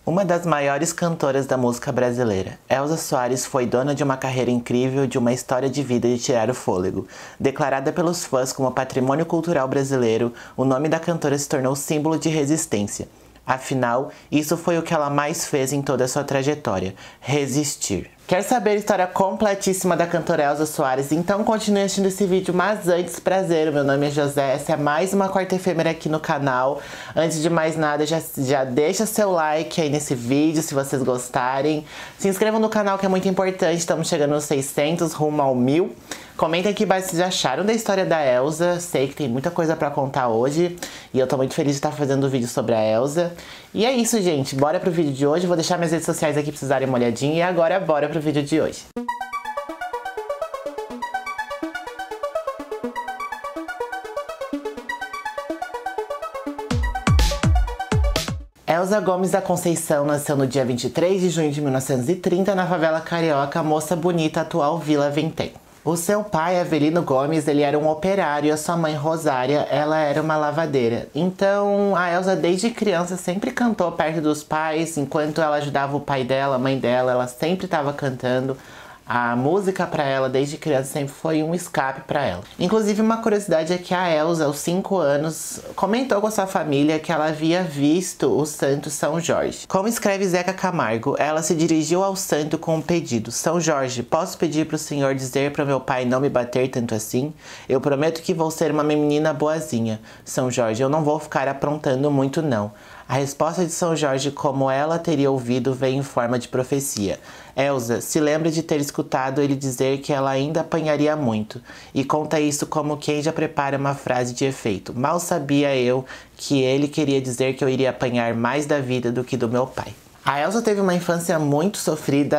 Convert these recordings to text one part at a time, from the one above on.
Uma das maiores cantoras da música brasileira, Elza Soares foi dona de uma carreira incrível, de uma história de vida de tirar o fôlego. Declarada pelos fãs como patrimônio cultural brasileiro, o nome da cantora se tornou símbolo de resistência. Afinal, isso foi o que ela mais fez em toda a sua trajetória: resistir. Quer saber a história completíssima da cantora Elza Soares? Então continue assistindo esse vídeo, mas antes, prazer, meu nome é José, essa é mais uma quarta efêmera aqui no canal. Antes de mais nada, já deixa seu like aí nesse vídeo, se vocês gostarem. Se inscrevam no canal, que é muito importante, estamos chegando nos 600, rumo ao 1000. Comentem aqui embaixo se vocês acharam da história da Elza. Sei que tem muita coisa pra contar hoje e eu tô muito feliz de estar fazendo um vídeo sobre a Elza. E é isso, gente. Bora pro vídeo de hoje. Vou deixar minhas redes sociais aqui pra vocês darem uma olhadinha. E agora, bora pro vídeo de hoje. Elza Gomes da Conceição nasceu no dia 23 de junho de 1930 na favela carioca Moça Bonita, atual Vila Ventém. O seu pai, Avelino Gomes, ele era um operário e a sua mãe, Rosária, ela era uma lavadeira. Então, a Elza, desde criança, sempre cantou perto dos pais. Enquanto ela ajudava o pai dela, a mãe dela, ela sempre estava cantando. A música pra ela, desde criança, sempre foi um escape pra ela. Inclusive, uma curiosidade é que a Elza, aos 5 anos, comentou com a sua família que ela havia visto o santo São Jorge. Como escreve Zeca Camargo, ela se dirigiu ao santo com um pedido: São Jorge, posso pedir pro senhor dizer para meu pai não me bater tanto assim? Eu prometo que vou ser uma menina boazinha. São Jorge, eu não vou ficar aprontando muito não. A resposta de São Jorge, como ela teria ouvido, veio em forma de profecia. Elza se lembra de ter escutado ele dizer que ela ainda apanharia muito, e conta isso como quem já prepara uma frase de efeito. Mal sabia eu que ele queria dizer que eu iria apanhar mais da vida do que do meu pai. A Elza teve uma infância muito sofrida,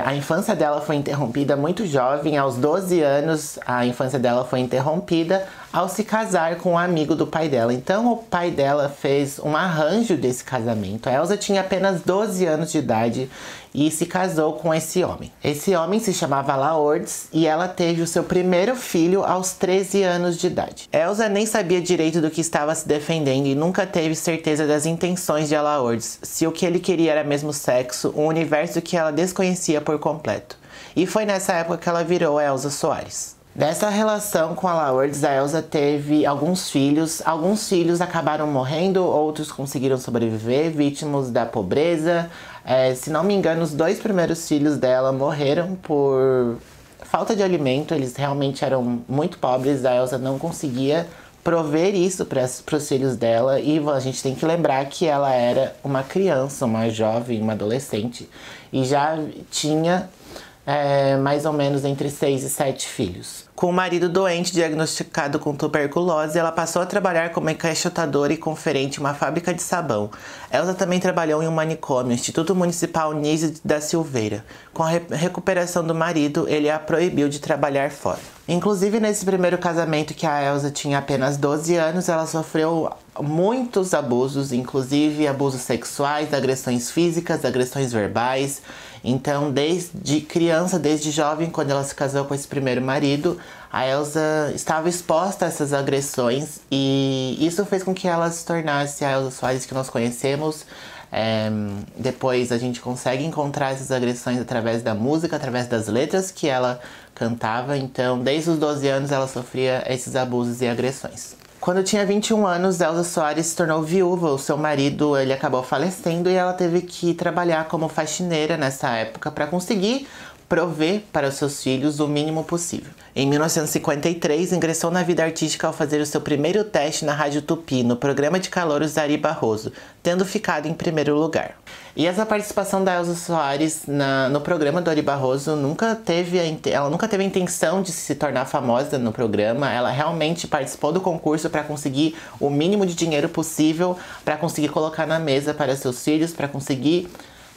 a infância dela foi interrompida muito jovem, aos 12 anos a infância dela foi interrompida ao se casar com um amigo do pai dela. Então o pai dela fez um arranjo desse casamento. A Elza tinha apenas 12 anos de idade e se casou com esse homem. Esse homem se chamava Laordes e ela teve o seu primeiro filho aos 13 anos de idade. Elza nem sabia direito do que estava se defendendo e nunca teve certeza das intenções de Laordes, se o que ele queria era mesmo sexo, um universo que ela desconhecia por completo. E foi nessa época que ela virou a Elza Soares. Dessa relação com a Laordes, a Elza teve alguns filhos. Alguns filhos acabaram morrendo, outros conseguiram sobreviver, vítimas da pobreza. Se não me engano, os 2 primeiros filhos dela morreram por falta de alimento. Eles realmente eram muito pobres, a Elza não conseguia prover isso para os filhos dela. E a gente tem que lembrar que ela era uma criança, uma jovem, uma adolescente. E já tinha mais ou menos entre 6 e 7 filhos. Com o marido doente, diagnosticado com tuberculose, ela passou a trabalhar como encaixotadora e conferente em uma fábrica de sabão. Elza também trabalhou em um manicômio, Instituto Municipal Nísio da Silveira. Com a recuperação do marido, ele a proibiu de trabalhar fora. Inclusive, nesse primeiro casamento, que a Elza tinha apenas 12 anos, ela sofreu muitos abusos, inclusive abusos sexuais, agressões físicas, agressões verbais. Então, desde criança, desde jovem, quando ela se casou com esse primeiro marido, a Elza estava exposta a essas agressões e isso fez com que ela se tornasse a Elza Soares que nós conhecemos. Depois a gente consegue encontrar essas agressões através da música, através das letras que ela cantava. Então, desde os 12 anos ela sofria esses abusos e agressões. Quando tinha 21 anos, Elza Soares se tornou viúva. O seu marido, ele acabou falecendo e ela teve que trabalhar como faxineira nessa época para conseguir prover para os seus filhos o mínimo possível. Em 1953, ingressou na vida artística ao fazer o seu primeiro teste na Rádio Tupi, no programa de calouros Ari Barroso, tendo ficado em primeiro lugar. E essa participação da Elza Soares no programa do Ari Barroso ela nunca teve a intenção de se tornar famosa no programa. Ela realmente participou do concurso para conseguir o mínimo de dinheiro possível, para conseguir colocar na mesa para seus filhos, para conseguir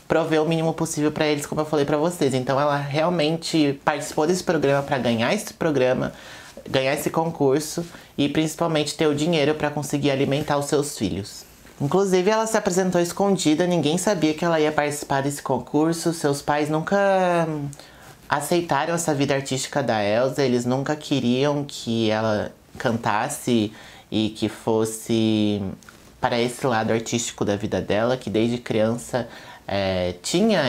prover o mínimo possível para eles, como eu falei para vocês. Então ela realmente participou desse programa para ganhar esse programa, ganhar esse concurso e principalmente ter o dinheiro para conseguir alimentar os seus filhos. Inclusive ela se apresentou escondida, ninguém sabia que ela ia participar desse concurso. Seus pais nunca aceitaram essa vida artística da Elza, eles nunca queriam que ela cantasse e que fosse para esse lado artístico da vida dela, que desde criança tinha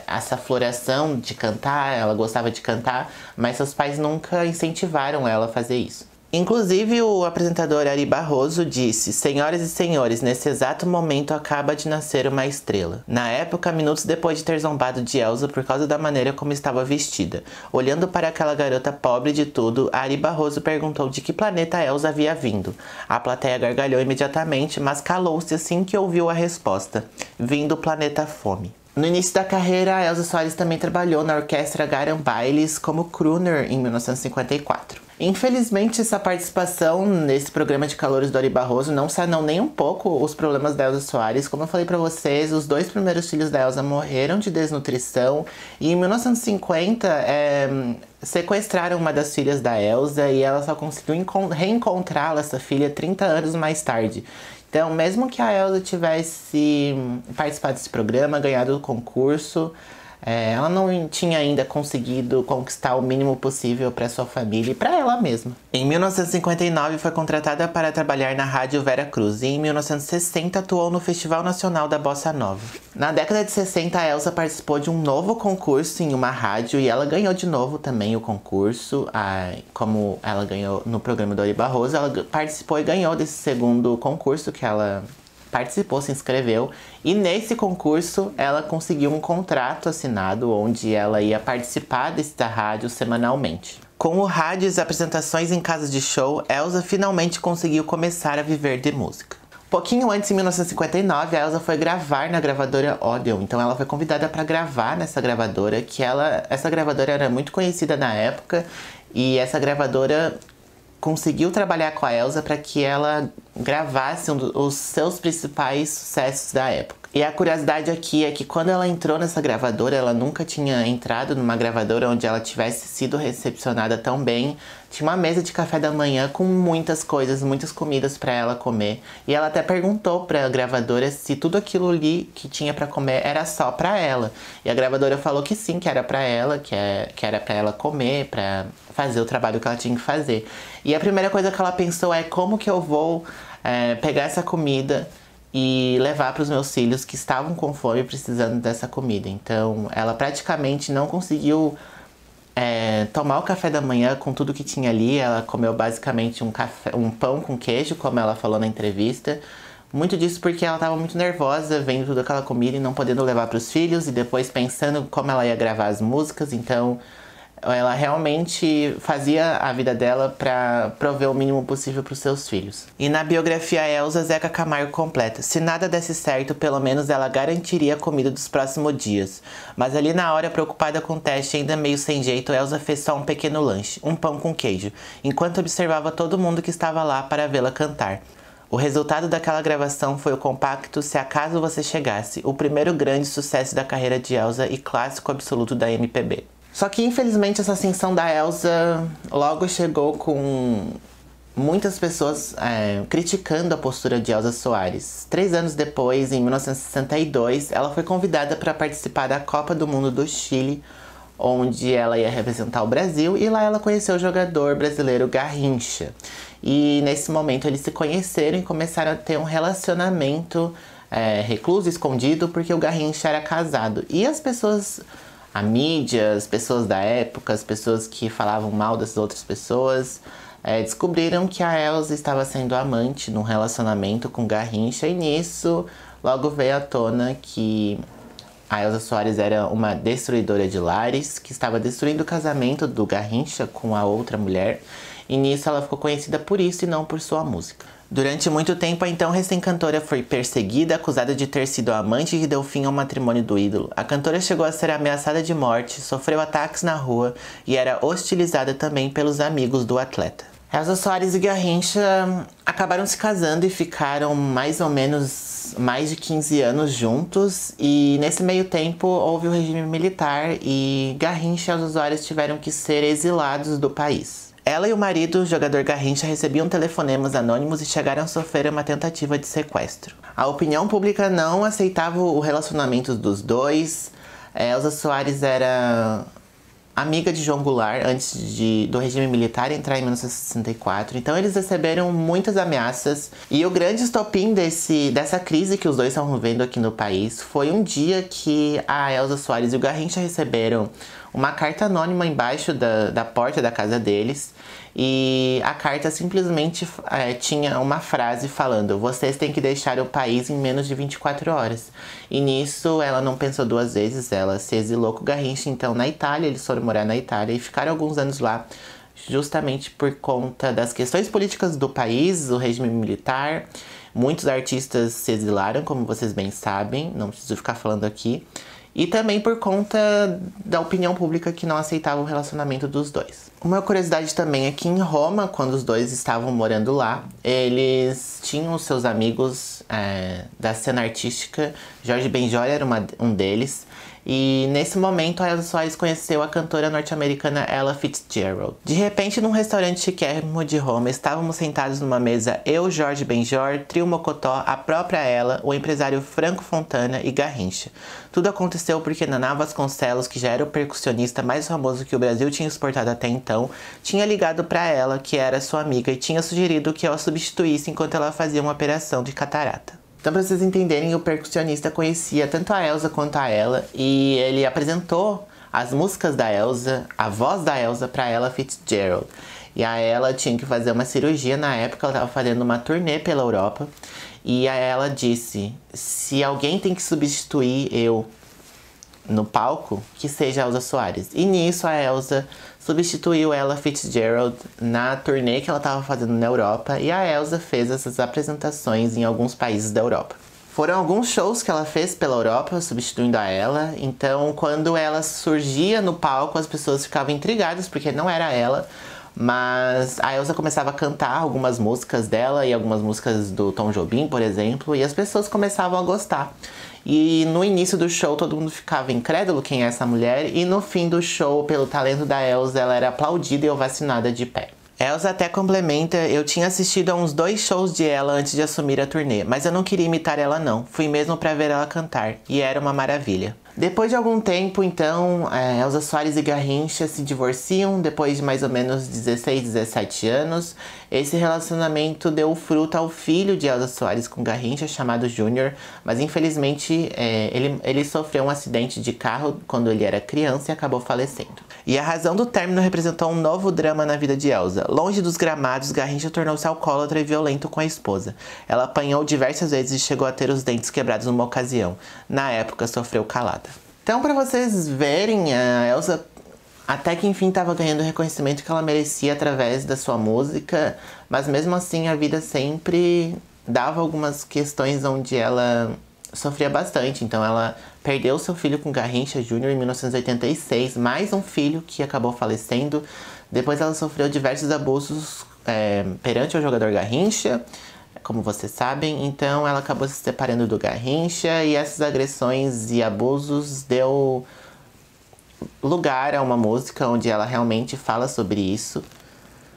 essa floração de cantar, ela gostava de cantar, mas seus pais nunca incentivaram ela a fazer isso. Inclusive, o apresentador Ari Barroso disse: "Senhoras e senhores, nesse exato momento acaba de nascer uma estrela." Na época, minutos depois de ter zombado de Elsa por causa da maneira como estava vestida. Olhando para aquela garota pobre de tudo, Ari Barroso perguntou de que planeta Elsa havia vindo. A plateia gargalhou imediatamente, mas calou-se assim que ouviu a resposta: "Vindo do planeta Fome." No início da carreira, a Elsa Soares também trabalhou na orquestra Garam Bailes como crooner em 1954. Infelizmente, essa participação nesse programa de calouros do Ari Barroso não sanou nem um pouco os problemas da Elsa Soares. Como eu falei pra vocês, os 2 primeiros filhos da Elsa morreram de desnutrição. E em 1950, sequestraram uma das filhas da Elsa e ela só conseguiu reencontrá-la, essa filha, 30 anos mais tarde. Então, mesmo que a Elsa tivesse participado desse programa, ganhado o concurso, ela não tinha ainda conseguido conquistar o mínimo possível para sua família e para ela mesma. Em 1959 foi contratada para trabalhar na Rádio Vera Cruz e em 1960 atuou no Festival Nacional da Bossa Nova. Na década de 60 a Elsa participou de um novo concurso em uma rádio e ela ganhou de novo também o concurso. Como ela ganhou no programa do Ari Barroso, ela participou e ganhou desse segundo concurso que ela participou, se inscreveu, e nesse concurso ela conseguiu um contrato assinado onde ela ia participar desta rádio semanalmente. Com o rádio e as apresentações em casas de show, Elsa finalmente conseguiu começar a viver de música. Pouquinho antes, em 1959, a Elsa foi gravar na gravadora Odeon. Então ela foi convidada para gravar nessa gravadora, essa gravadora era muito conhecida na época, e essa gravadora conseguiu trabalhar com a Elsa para que ela gravasse os seus principais sucessos da época. E a curiosidade aqui é que quando ela entrou nessa gravadora, ela nunca tinha entrado numa gravadora onde ela tivesse sido recepcionada tão bem. Tinha uma mesa de café da manhã com muitas coisas, muitas comidas para ela comer. E ela até perguntou para a gravadora se tudo aquilo ali que tinha para comer era só para ela. E a gravadora falou que sim, que era para ela, que era para ela comer, para fazer o trabalho que ela tinha que fazer. E a primeira coisa que ela pensou é: como que eu vou pegar essa comida e levar para os meus filhos que estavam com fome precisando dessa comida. Então ela praticamente não conseguiu tomar o café da manhã com tudo que tinha ali. Ela comeu basicamente um pão com queijo, como ela falou na entrevista. Muito disso porque ela estava muito nervosa vendo toda aquela comida e não podendo levar para os filhos, e depois pensando como ela ia gravar as músicas. Então ela realmente fazia a vida dela para prover o mínimo possível para os seus filhos. E na biografia Elsa, Zeca Camargo completa: "Se nada desse certo, pelo menos ela garantiria a comida dos próximos dias. Mas ali na hora, preocupada com o teste, ainda meio sem jeito, Elsa fez só um pequeno lanche, um pão com queijo, enquanto observava todo mundo que estava lá para vê-la cantar. O resultado daquela gravação foi o compacto Se Acaso Você Chegasse, o primeiro grande sucesso da carreira de Elsa e clássico absoluto da MPB. Só que, infelizmente, essa ascensão da Elsa logo chegou com muitas pessoas criticando a postura de Elsa Soares. 3 anos depois, em 1962, ela foi convidada para participar da Copa do Mundo do Chile, onde ela ia representar o Brasil, e lá ela conheceu o jogador brasileiro Garrincha. E nesse momento eles se conheceram e começaram a ter um relacionamento recluso, escondido, porque o Garrincha era casado. E as pessoas, a mídia, as pessoas da época, as pessoas que falavam mal das outras pessoas, descobriram que a Elsa estava sendo amante num relacionamento com Garrincha, e nisso logo veio à tona que a Elsa Soares era uma destruidora de lares, que estava destruindo o casamento do Garrincha com a outra mulher, e nisso ela ficou conhecida por isso e não por sua música. Durante muito tempo, a então recém-cantora foi perseguida, acusada de ter sido a amante que deu fim ao matrimônio do ídolo. A cantora chegou a ser ameaçada de morte, sofreu ataques na rua e era hostilizada também pelos amigos do atleta. Elsa Soares e Garrincha acabaram se casando e ficaram mais ou menos mais de 15 anos juntos, e nesse meio tempo houve o regime militar e Garrincha e Elsa Soares tiveram que ser exilados do país. Ela e o marido, o jogador Garrincha, recebiam telefonemas anônimos e chegaram a sofrer uma tentativa de sequestro. A opinião pública não aceitava o relacionamento dos dois. Elsa Soares era amiga de João Goulart antes do regime militar entrar em 1964. Então eles receberam muitas ameaças. E o grande estopim dessa crise que os dois estão vivendo aqui no país foi um dia que a Elza Soares e o Garrincha receberam uma carta anônima embaixo da porta da casa deles. E a carta simplesmente tinha uma frase falando: vocês têm que deixar o país em menos de 24 horas. E nisso ela não pensou duas vezes, ela se exilou com o Garrincha então na Itália. Eles foram morar na Itália e ficaram alguns anos lá, justamente por conta das questões políticas do país, o regime militar. Muitos artistas se exilaram, como vocês bem sabem, não preciso ficar falando aqui. E também por conta da opinião pública que não aceitava o relacionamento dos dois. Uma curiosidade também é que em Roma, quando os dois estavam morando lá, eles tinham os seus amigos da cena artística. Jorge Benjor era um deles. E nesse momento a Elza Soares conheceu a cantora norte-americana Ella Fitzgerald. De repente, num restaurante chiquérrimo de Roma, estávamos sentados numa mesa eu, Jorge Benjor, Trio Mocotó, a própria Ella, o empresário Franco Fontana e Garrincha. Tudo aconteceu porque Naná Vasconcelos, que já era o percussionista mais famoso que o Brasil tinha exportado até então, tinha ligado para ela, que era sua amiga, e tinha sugerido que ela substituísse enquanto ela fazia uma operação de catarata. Então, pra vocês entenderem, o percussionista conhecia tanto a Elza quanto a Ella, e ele apresentou as músicas da Elza, a voz da Elza, pra Ella Fitzgerald. E a Ella tinha que fazer uma cirurgia na época, ela estava fazendo uma turnê pela Europa, e a Ella disse: se alguém tem que substituir eu no palco, que seja a Elza Soares. E nisso a Elza substituiu Ella Fitzgerald na turnê que ela estava fazendo na Europa, e a Elza fez essas apresentações em alguns países da Europa. Foram alguns shows que ela fez pela Europa, substituindo a Ella. Então, quando ela surgia no palco, as pessoas ficavam intrigadas, porque não era ela. Mas a Elza começava a cantar algumas músicas dela e algumas músicas do Tom Jobim, por exemplo, e as pessoas começavam a gostar. E no início do show todo mundo ficava incrédulo quem é essa mulher, e no fim do show, pelo talento da Elza, ela era aplaudida e ovacionada de pé. Elza até complementa: eu tinha assistido a uns 2 shows de ela antes de assumir a turnê, mas eu não queria imitar ela não, fui mesmo pra ver ela cantar, e era uma maravilha. Depois de algum tempo, então, Elza Soares e Garrincha se divorciam depois de mais ou menos 16, 17 anos. Esse relacionamento deu fruto ao filho de Elza Soares com Garrincha, chamado Júnior, mas infelizmente ele sofreu um acidente de carro quando ele era criança e acabou falecendo. E a razão do término representou um novo drama na vida de Elza. Longe dos gramados, Garrincha tornou-se alcoólatra e violento com a esposa. Ela apanhou diversas vezes e chegou a ter os dentes quebrados numa ocasião. Na época, sofreu calada. Então, para vocês verem, a Elza até que enfim estava ganhando o reconhecimento que ela merecia através da sua música, mas mesmo assim a vida sempre dava algumas questões onde ela sofria bastante. Então ela perdeu seu filho com Garrincha Júnior em 1986, mais um filho que acabou falecendo. Depois ela sofreu diversos abusos perante o jogador Garrincha, como vocês sabem. Então ela acabou se separando do Garrincha, e essas agressões e abusos deu lugar a uma música onde ela realmente fala sobre isso.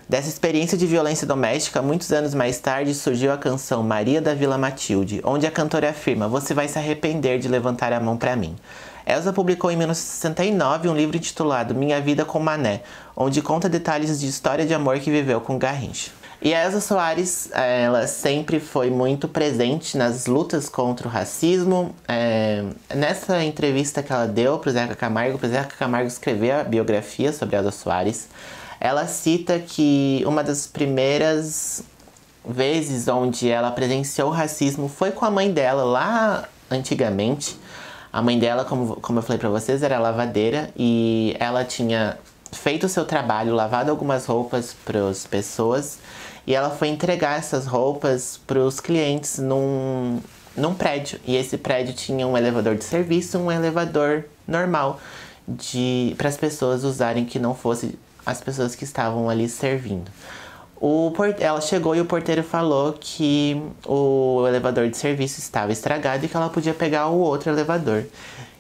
Dessa experiência de violência doméstica, muitos anos mais tarde, surgiu a canção Maria da Vila Matilde, onde a cantora afirma: você vai se arrepender de levantar a mão pra mim. Elza publicou em 1969 um livro intitulado Minha Vida com Mané, onde conta detalhes de história de amor que viveu com Garrincha. E a Elza Soares, ela sempre foi muito presente nas lutas contra o racismo. Nessa entrevista que ela deu para o Zeca Camargo escreveu a biografia sobre a Elza Soares. Ela cita que uma das primeiras vezes onde ela presenciou o racismo foi com a mãe dela, lá antigamente. A mãe dela, como eu falei pra vocês, era lavadeira, e ela tinha feito o seu trabalho, lavado algumas roupas para as pessoas, e ela foi entregar essas roupas para os clientes num prédio. E esse prédio tinha um elevador de serviço, um elevador normal para as pessoas usarem, que não fosse as pessoas que estavam ali servindo. Ela chegou e o porteiro falou que o elevador de serviço estava estragado e que ela podia pegar o outro elevador.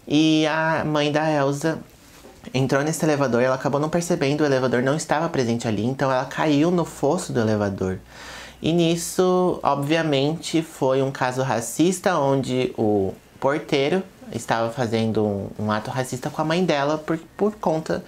E a mãe da Elza entrou nesse elevador e ela acabou não percebendo, o elevador não estava presente ali, então ela caiu no fosso do elevador. E nisso, obviamente, foi um caso racista, onde o porteiro estava fazendo um ato racista com a mãe dela por conta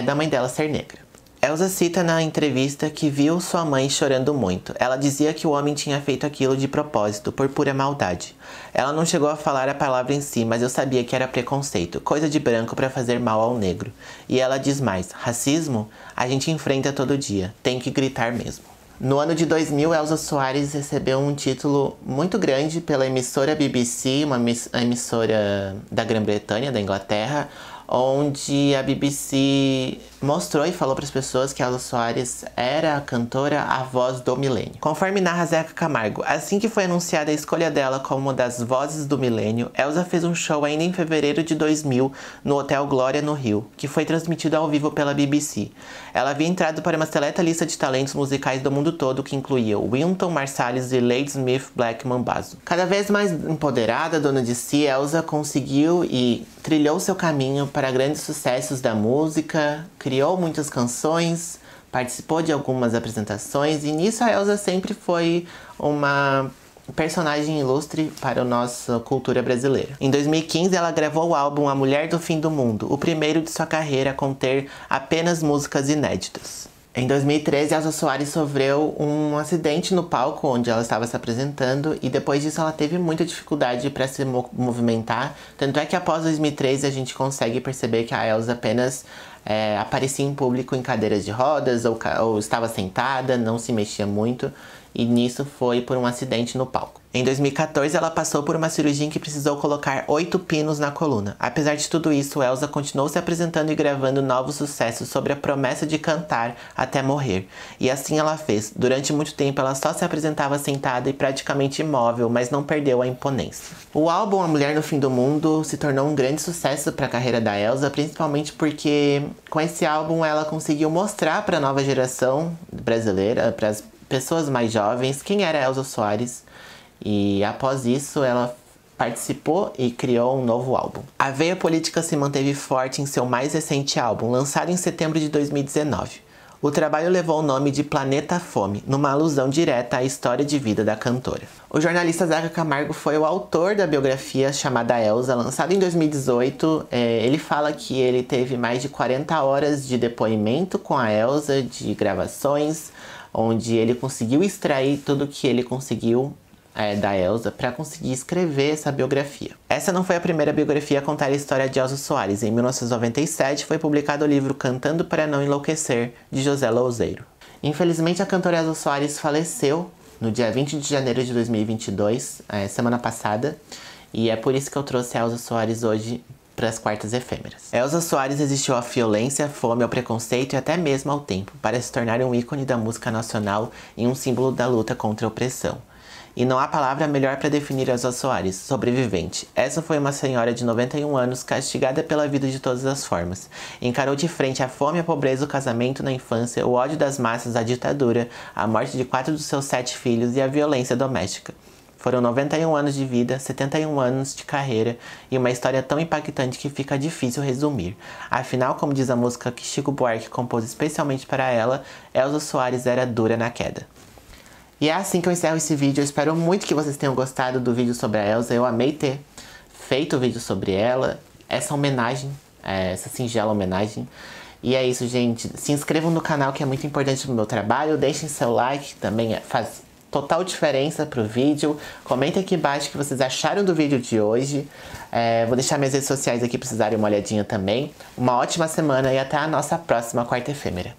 da mãe dela ser negra. Elsa cita na entrevista que viu sua mãe chorando muito. Ela dizia que o homem tinha feito aquilo de propósito, por pura maldade. Ela não chegou a falar a palavra em si, mas eu sabia que era preconceito, coisa de branco para fazer mal ao negro. E ela diz mais: racismo? A gente enfrenta todo dia, tem que gritar mesmo. No ano de 2000, Elsa Soares recebeu um título muito grande pela emissora BBC, uma emissora da Grã-Bretanha, da Inglaterra, onde a BBC mostrou e falou para as pessoas que Elsa Soares era a cantora, a voz do milênio. Conforme narra Zeca Camargo, assim que foi anunciada a escolha dela como uma das vozes do milênio, Elsa fez um show ainda em fevereiro de 2000 no Hotel Glória, no Rio, que foi transmitido ao vivo pela BBC. Ela havia entrado para uma seleta lista de talentos musicais do mundo todo, que incluía Wynton Marsalis e Ladysmith Black Mambazo. Cada vez mais empoderada, dona de si, Elsa conseguiu e trilhou seu caminho para grandes sucessos da música, criou muitas canções, participou de algumas apresentações e nisso a Elsa sempre foi uma personagem ilustre para a nossa cultura brasileira. Em 2015 ela gravou o álbum A Mulher do Fim do Mundo, o primeiro de sua carreira a conter apenas músicas inéditas. Em 2013, Elsa Soares sofreu um acidente no palco onde ela estava se apresentando e depois disso ela teve muita dificuldade para se movimentar. Tanto é que após 2013 a gente consegue perceber que a Elsa apenas aparecia em público em cadeiras de rodas ou estava sentada, não se mexia muito. E nisso foi por um acidente no palco. Em 2014, ela passou por uma cirurgia em que precisou colocar 8 pinos na coluna. Apesar de tudo isso, Elsa continuou se apresentando e gravando novos sucessos sobre a promessa de cantar até morrer. E assim ela fez. Durante muito tempo, ela só se apresentava sentada e praticamente imóvel, mas não perdeu a imponência. O álbum A Mulher no Fim do Mundo se tornou um grande sucesso para a carreira da Elsa, principalmente porque com esse álbum ela conseguiu mostrar para a nova geração brasileira, para as pessoas mais jovens, quem era Elsa Soares. E após isso ela participou e criou um novo álbum. A veia política se manteve forte em seu mais recente álbum, lançado em setembro de 2019. O trabalho levou o nome de Planeta Fome, numa alusão direta à história de vida da cantora. O jornalista Zeca Camargo foi o autor da biografia chamada Elsa, lançada em 2018. Ele fala que ele teve mais de 40 horas de depoimento com a Elsa, de gravações, onde ele conseguiu extrair tudo que ele conseguiu da Elsa para conseguir escrever essa biografia. Essa não foi a primeira biografia a contar a história de Elsa Soares. Em 1997 foi publicado o livro Cantando para Não Enlouquecer, de José Louzeiro. Infelizmente a cantora Elsa Soares faleceu no dia 20 de janeiro de 2022, semana passada, e é por isso que eu trouxe a Elsa Soares hoje para as quartas efêmeras. Elsa Soares resistiu à violência, à fome, ao preconceito e até mesmo ao tempo, para se tornar um ícone da música nacional e um símbolo da luta contra a opressão. E não há palavra melhor para definir Elsa Soares, sobrevivente. Essa foi uma senhora de 91 anos castigada pela vida de todas as formas. Encarou de frente a fome, a pobreza, o casamento na infância, o ódio das massas, a ditadura, a morte de 4 dos seus 7 filhos e a violência doméstica. Foram 91 anos de vida, 71 anos de carreira e uma história tão impactante que fica difícil resumir. Afinal, como diz a música que Chico Buarque compôs especialmente para ela, Elsa Soares era dura na queda. E é assim que eu encerro esse vídeo. Eu espero muito que vocês tenham gostado do vídeo sobre a Elsa. Eu amei ter feito o vídeo sobre ela, essa homenagem, essa singela homenagem. E é isso, gente. Se inscrevam no canal, que é muito importante no meu trabalho. Deixem seu like, também faz total diferença pro vídeo. Comentem aqui embaixo o que vocês acharam do vídeo de hoje. Vou deixar minhas redes sociais aqui pra vocês darem uma olhadinha também. Uma ótima semana e até a nossa próxima quarta efêmera.